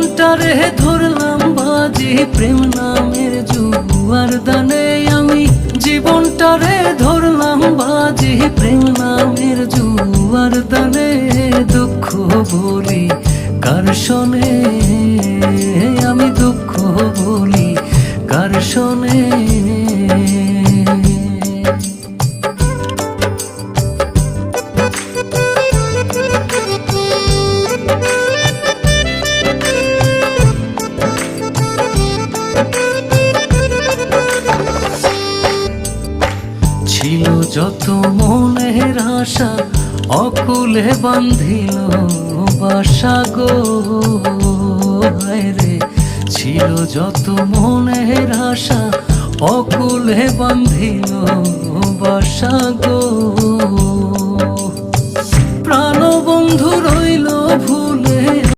জীবনটারে ধরলাম বাজি প্রেম নামের জুয়ার দানে। আমি জীবনটারে ধরলাম বাজি প্রেম নামের জুয়ার দানে। দুঃখ বলি কার শোনে, আমি দুঃখ বলি কার শোনে। ছিল যত মনের আশা অকুলে বান্ধিল বাসা গো, হায়রে ছিল যত মনের আশা অকুলে বান্ধিল বাসা গো। প্রাণবন্ধু রই